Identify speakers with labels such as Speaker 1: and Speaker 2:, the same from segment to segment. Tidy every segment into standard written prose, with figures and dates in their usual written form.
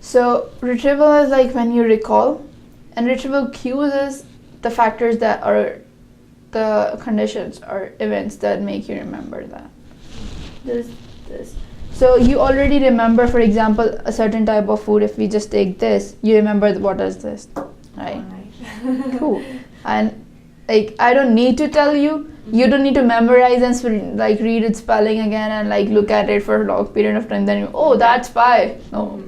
Speaker 1: So retrieval is like when you recall, and retrieval cues is the factors that are the conditions or events that make you remember that. This. So you already remember, for example, a certain type of food. If we just take this, you remember what is this, right? Cool. And like I don't need to tell you. You don't need to memorize and like read its spelling again and like look at it for a long period of time. Then you, oh, that's pie. No,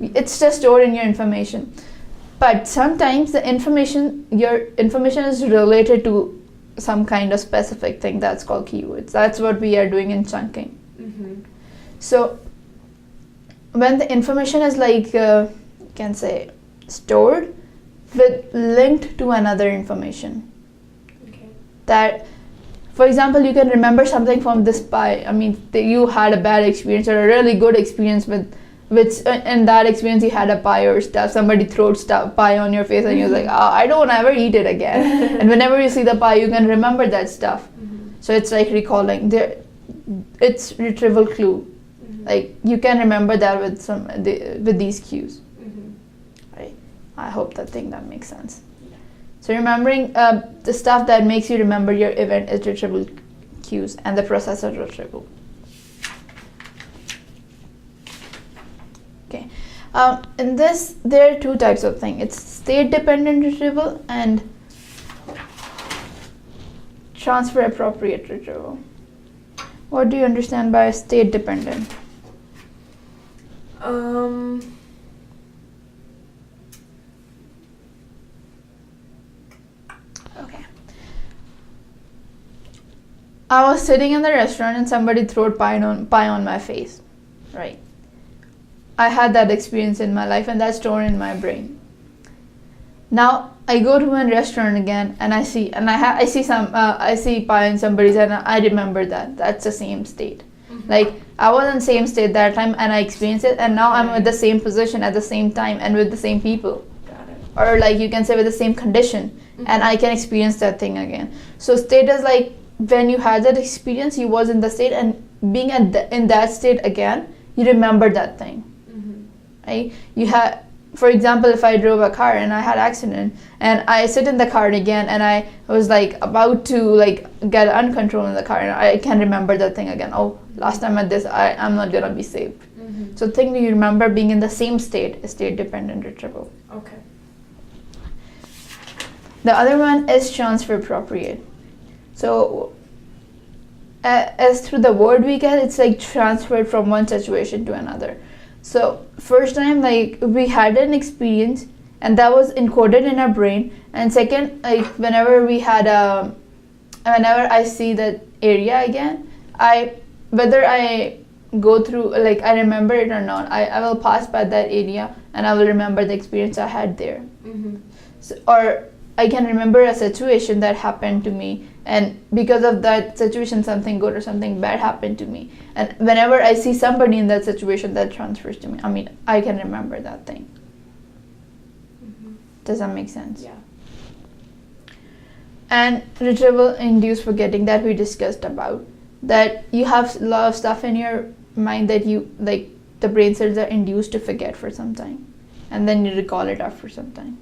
Speaker 1: it's just stored in your information. But sometimes your information is related to some kind of specific thing that's called keywords. That's what we are doing in chunking. So when the information is like you can say stored with linked to another information, that for example you can remember something from this pie. I mean you had a bad experience or a really good experience with which in that experience you had a pie or stuff, somebody throws pie on your face and you're like, oh, I don't ever eat it again. And whenever you see the pie you can remember that stuff. So it's like recalling. It's retrieval clue. Like you can remember that with these cues. Right? I hope that makes sense. So remembering the stuff that makes you remember your event is retrieval cues, and the process of retrieval. Okay. In this, there are two types of things. It's state-dependent retrieval and transfer-appropriate retrieval. What do you understand by state-dependent? Okay. I was sitting in the restaurant and somebody threw pie on my face, right? I had that experience in my life and that's stored in my brain. Now I go to a restaurant again and I see pie in somebody's and I remember that. That's the same state. Like I was in the same state that time and I experienced it, and now I'm with the same position at the same time and with the same people.
Speaker 2: Got it.
Speaker 1: Or like you can say with the same condition, and I can experience that thing again. So state is like when you had that experience, you was in the state, and being in that state again, you remember that thing. Right? You had, for example, if I drove a car and I had accident and I sit in the car again and I was like about to like get uncontrolled in the car and I can remember that thing again. Oh, last time at this, I'm not gonna be saved. So thing you remember being in the same state is state-dependent retrieval.
Speaker 2: Okay.
Speaker 1: The other one is transfer-appropriate. So as through the word we get, it's like transferred from one situation to another. So first time like we had an experience and that was encoded in our brain, and second like whenever I see that area again, whether I go through like I remember it or not, I will pass by that area and I will remember the experience I had there. So, or I can remember a situation that happened to me, and because of that situation something good or something bad happened to me, and whenever I see somebody in that situation, that transfers to me. I mean I can remember that thing. Does that make sense?
Speaker 2: Yeah.
Speaker 1: And retrieval induced forgetting that we discussed about, that you have a lot of stuff in your mind that you like the brain cells are induced to forget for some time, and then you recall it after some time.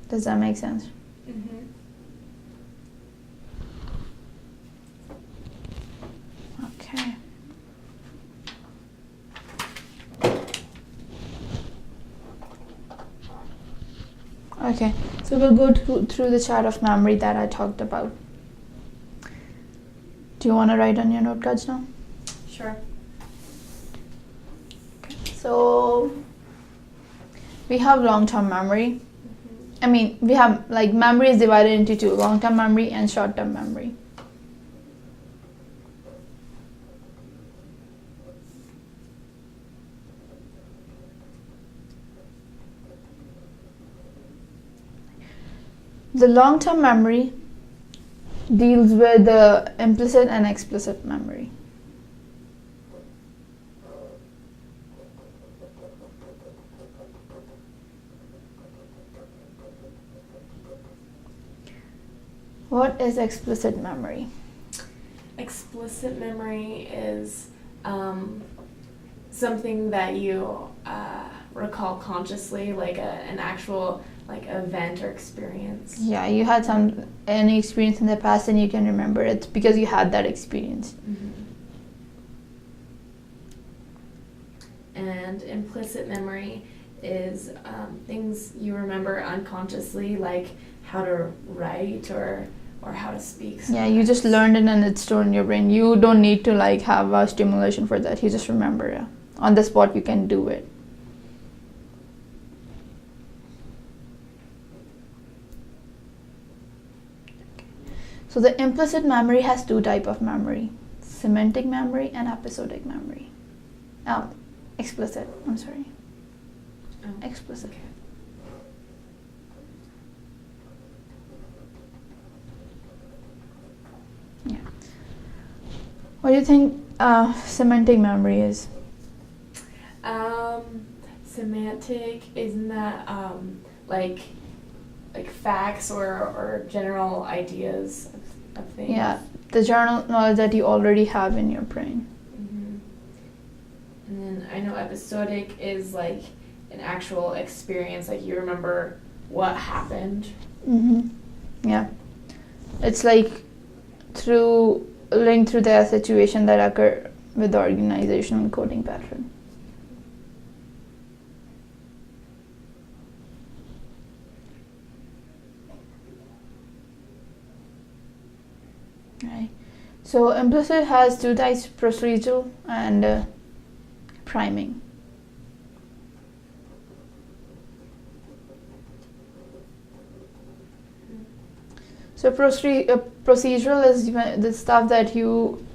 Speaker 1: Does that make sense? Okay. Okay, so we'll go through the chart of memory that I talked about. Do you want to write on your note cards now?
Speaker 2: Sure.
Speaker 1: Okay. So we have long-term memory. I mean, we have like memory is divided into two: long-term memory and short-term memory. The long-term memory deals with the implicit and explicit memory. What is explicit memory?
Speaker 2: Explicit memory is something that you recall consciously, like an actual like event or experience?
Speaker 1: Yeah, you had any experience in the past and you can remember it because you had that experience.
Speaker 2: Mm-hmm. And implicit memory is things you remember unconsciously, like how to write or how to speak. Sometimes.
Speaker 1: Yeah, you just learned it and it's stored in your brain. You don't need to like have a stimulation for that. You just remember it. On the spot you can do it. So the implicit memory has two types of memory: semantic memory and episodic memory. Explicit. I'm sorry.
Speaker 2: Oh.
Speaker 1: Explicit.
Speaker 2: Okay.
Speaker 1: Yeah. What do you think semantic memory is?
Speaker 2: Semantic, isn't that like facts or general ideas of things?
Speaker 1: Yeah, the general knowledge that you already have in your brain.
Speaker 2: Mm-hmm. And then I know episodic is like an actual experience, like you remember what happened.
Speaker 1: Mm-hmm. Yeah, it's like linked through the situation that occur with the organizational coding pattern. Right. So implicit has two types: procedural and priming. So procedural is the stuff that you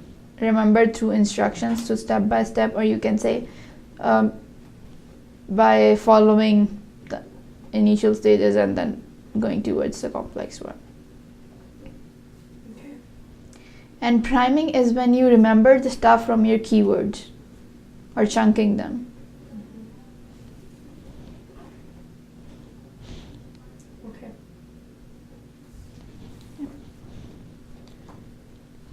Speaker 1: remember through instructions, so step by step, or you can say by following the initial stages and then going towards the complex one.
Speaker 2: Okay.
Speaker 1: And priming is when you remember the stuff from your keywords or chunking them.
Speaker 2: Okay.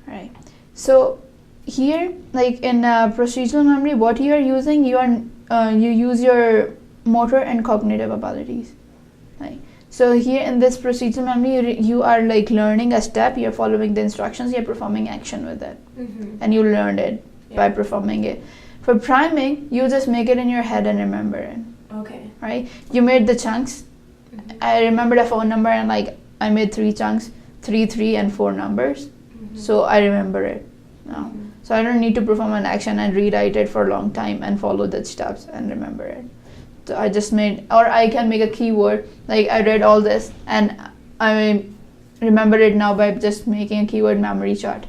Speaker 1: Right. So here, like in procedural memory, what you are using, you use your motor and cognitive abilities. Right. So here in this procedural memory, you are like learning a step, you're following the instructions, you're performing action with it, and you learned it by performing it. For priming, you just make it in your head and remember it.
Speaker 2: Okay.
Speaker 1: Right? You made the chunks. I remembered a phone number and like I made 3 chunks, 3, and 4 numbers. So I remember it now. So I don't need to perform an action and rewrite it for a long time and follow the steps and remember it. So I just made, or I can make a keyword, like I read all this and I remember it now by just making a keyword memory chart.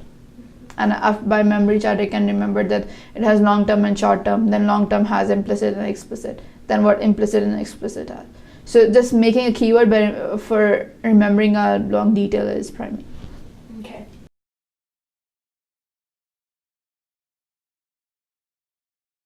Speaker 1: And by memory chart I can remember that it has long term and short term, then long term has implicit and explicit, then what implicit and explicit are. So just making a keyword for remembering a long detail is priming.